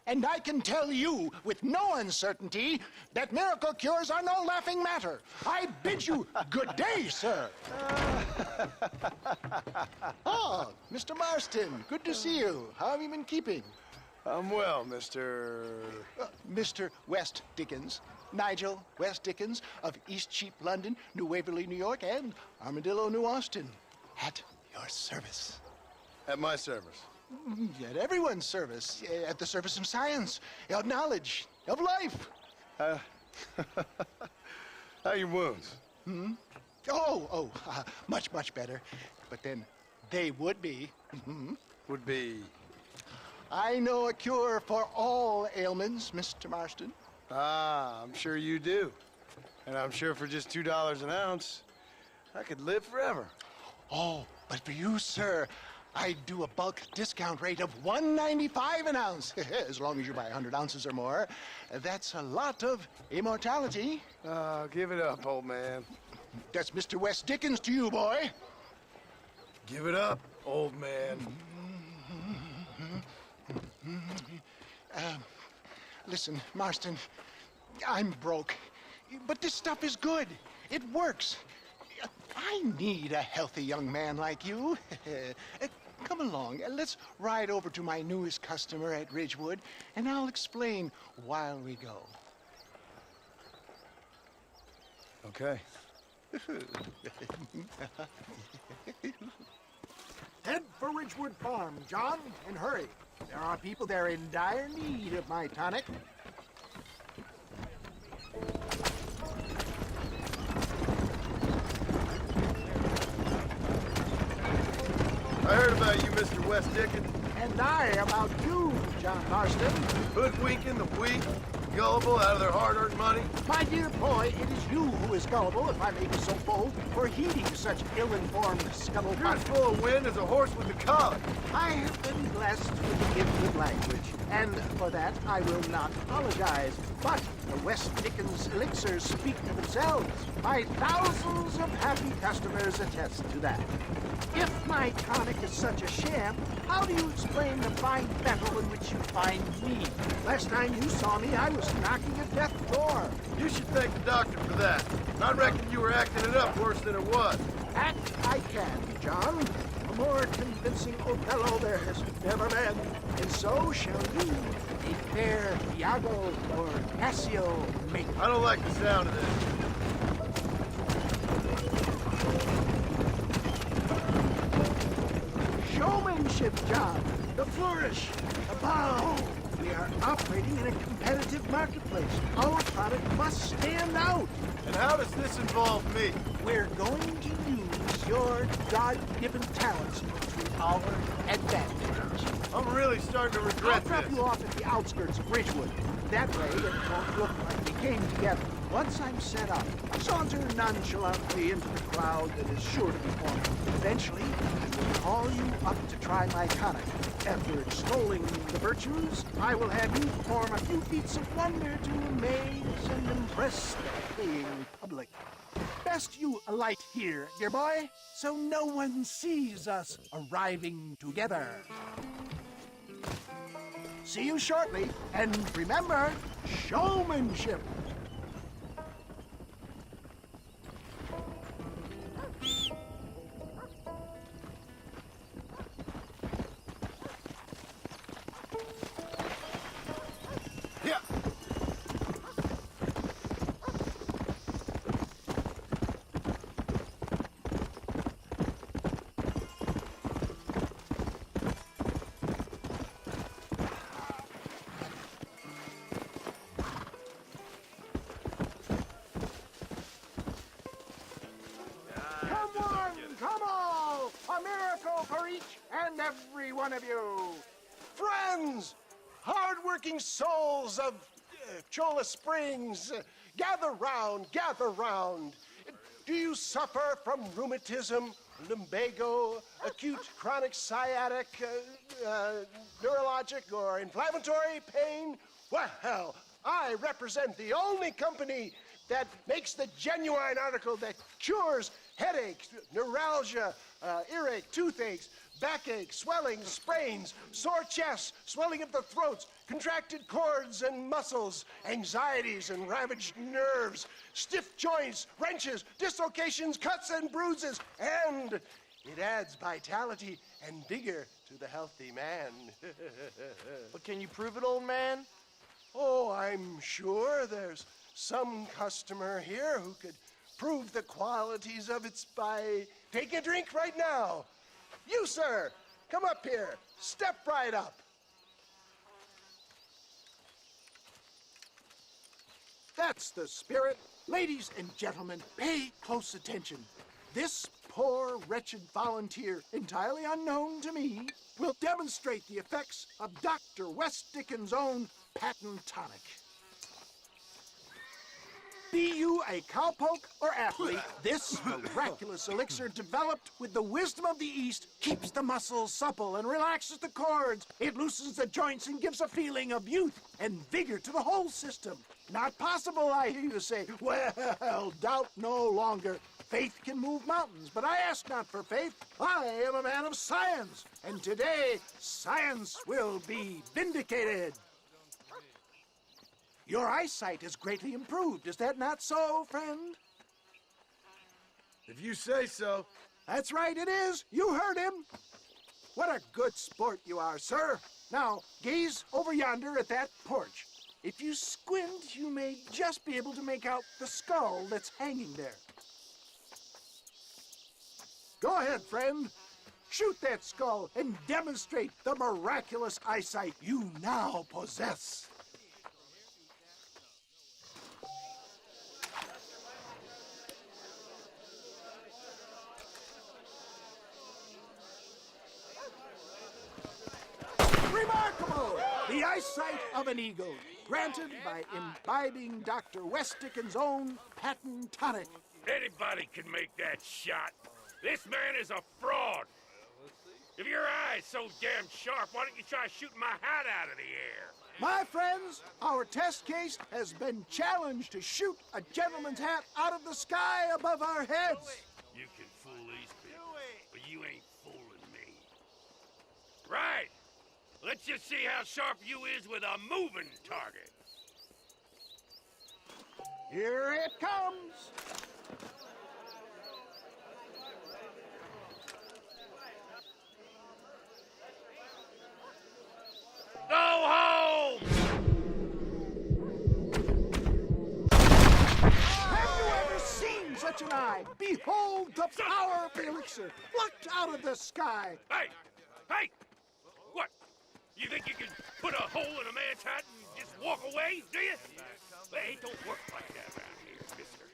And I can tell you with no uncertainty that miracle cures are no laughing matter. I bid you good day, sir. Oh, Mr. Marston, good to see you. How have you been keeping? I'm well, Mr. Mr. West Dickens. Nigel West Dickens of East Cheap, London, New Waverly, New York, and Armadillo, New Austin. At your service. At my service. At everyone's service. At the service of science, of knowledge, of life. How are your wounds? Much, much better. But then they would be. Would be... I know a cure for all ailments, Mr. Marston. Ah, I'm sure you do. And I'm sure for just $2 an ounce, I could live forever. Oh, but for you, sir, I do a bulk discount rate of $1.95 an ounce, as long as you buy 100 ounces or more. That's a lot of immortality. Give it up, old man. That's Mr. West Dickens to you, boy. Give it up, old man. Listen, Marston, I'm broke, but this stuff is good. It works. I need a healthy young man like you. Come along, let's ride over to my newest customer at Ridgewood, and I'll explain while we go. Okay. Head for Ridgewood Farm, John, and hurry. There are people there in dire need of my tonic. I heard about you, Mr. West Dickens. And I about you, John Marston. Hoodwinking the weak, gullible out of their hard-earned money. My dear boy, it is you who is gullible, if I may be so bold, for heeding such ill-informed You're scuttlebutt. as full of wind as a horse with the colic. I have been blessed with the gift of language, and for that I will not apologize. But the West Dickens elixirs speak for themselves. My thousands of happy customers attest to that. If my tonic is such a sham, how do you explain the fine metal in which you find me? Last time you saw me, I was knocking at death's door. You should thank the doctor for that. I reckon you were acting it up worse than it was. Act I can, John. A more convincing Othello there has never been. And so shall you, a fair Iago or Cassio make. I don't like the sound of this. Showmanship, John. The flourish. The bow. We are operating in a competitive marketplace. Our product must stand out. And how does this involve me? We're going to use your God-given talents to our advantage. I'm really starting to I'll regret drop this. you off at the outskirts of Ridgewood. That way, it won't look like we came together. Once I'm set up, saunter nonchalantly into the crowd that is sure to be forming. Eventually, I will call you up to try my tonic. After extolling the virtues, I will have you perform a few feats of wonder to amaze and impress the paying public. Best you alight here, dear boy, so no one sees us arriving together. See you shortly, and remember, showmanship. Yeah. Come all, a miracle for each and every one of you. Friends, hard-working souls of Cholla Springs, gather round, gather round. Do you suffer from rheumatism, lumbago, acute chronic sciatic, neurologic, or inflammatory pain? Well, I represent the only company that makes the genuine article that cures headaches, neuralgia, earache, toothaches, backache, swelling, sprains, sore chests, swelling of the throats, contracted cords and muscles, anxieties and ravaged nerves, stiff joints, wrenches, dislocations, cuts and bruises, and it adds vitality and vigor to the healthy man. But can you prove it, old man? Oh, I'm sure there's some customer here who could prove the qualities of it by taking a drink right now. You, sir, come up here. Step right up. That's the spirit. Ladies and gentlemen, pay close attention. This poor, wretched volunteer, entirely unknown to me, will demonstrate the effects of Dr. West Dickens' own patent tonic. Be you a cowpoke or athlete, this miraculous elixir developed with the wisdom of the East keeps the muscles supple and relaxes the cords. It loosens the joints and gives a feeling of youth and vigor to the whole system. Not possible, I hear you say. Well, doubt no longer. Faith can move mountains, but I ask not for faith. I am a man of science, and today science will be vindicated. Your eyesight has greatly improved. Is that not so, friend? If you say so. That's right, it is. You heard him. What a good sport you are, sir. Now, gaze over yonder at that porch. If you squint, you may just be able to make out the skull that's hanging there. Go ahead, friend. Shoot that skull and demonstrate the miraculous eyesight you now possess. Remarkable! The eyesight of an eagle, granted by imbibing Dr. West Dickens' own patent tonic. Anybody can make that shot. This man is a fraud. If your eye's so damn sharp, why don't you try shooting my hat out of the air? My friends, our test case has been challenged to shoot a gentleman's hat out of the sky above our heads. You can fool these people, but you ain't fooling me. Right. Let's just see how sharp you is with a moving target. Here it comes. Go home! Have you ever seen such an eye? Behold the power of the elixir, plucked out of the sky. Hey! Hey! What? You think you can put a hole in a man's hat and just walk away, do you? Hey, it don't work like that around here, mister.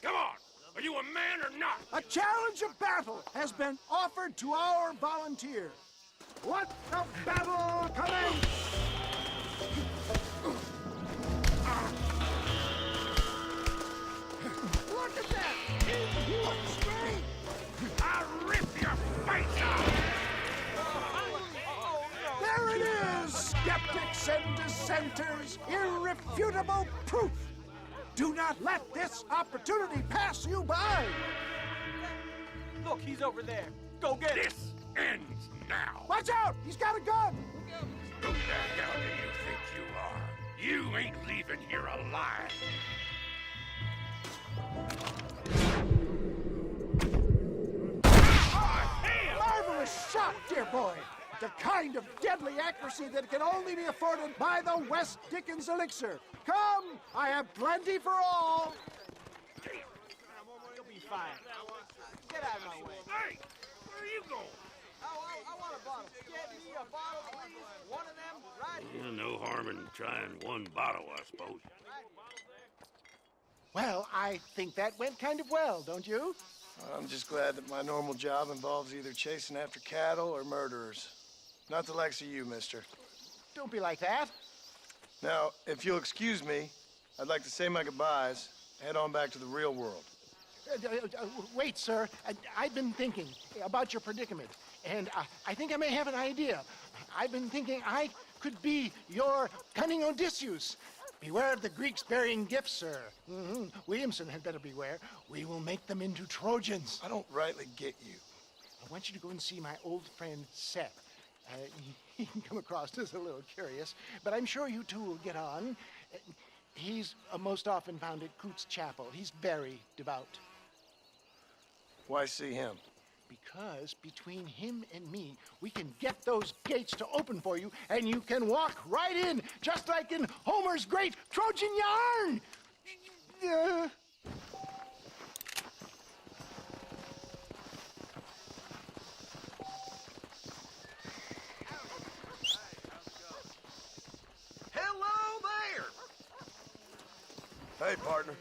Come on! Are you a man or not? A challenge of battle has been offered to our volunteer. Let the battle commence! Look at that! He looks straight! I'll rip your face out! There it is, skeptics and dissenters, irrefutable proof. Do not let this opportunity pass you by. Look, he's over there. Go get him. This ends now! Watch out! He's got a gun! Who the hell do you think you are? You ain't leaving here alive! Marvelous shot, dear boy. The kind of deadly accuracy that can only be afforded by the West Dickens elixir. Come, I have plenty for all. You'll be fine. Get out of my way. Hey! Where are you going? I want a bottle. Get me a bottle, please. One of them, right here. No harm in trying one bottle, I suppose. Well, I think that went kind of well, don't you? I'm just glad that my normal job involves either chasing after cattle or murderers. Not the likes of you, mister. Don't be like that. Now, if you'll excuse me, I'd like to say my goodbyes, head on back to the real world. Wait, sir. I've been thinking about your predicament, and I think I may have an idea. I've been thinking I could be your cunning Odysseus. Beware of the Greeks bearing gifts, sir. Williamson had better beware. We will make them into Trojans. I don't rightly get you. I want you to go and see my old friend Seth. He can come across as a little curious, but I'm sure you two will get on. He's most often found at Coots Chapel. He's very devout. Why see him? Because between him and me, we can get those gates to open for you, and you can walk right in, just like in Homer's great Trojan yarn! Hello there! Hey, partner.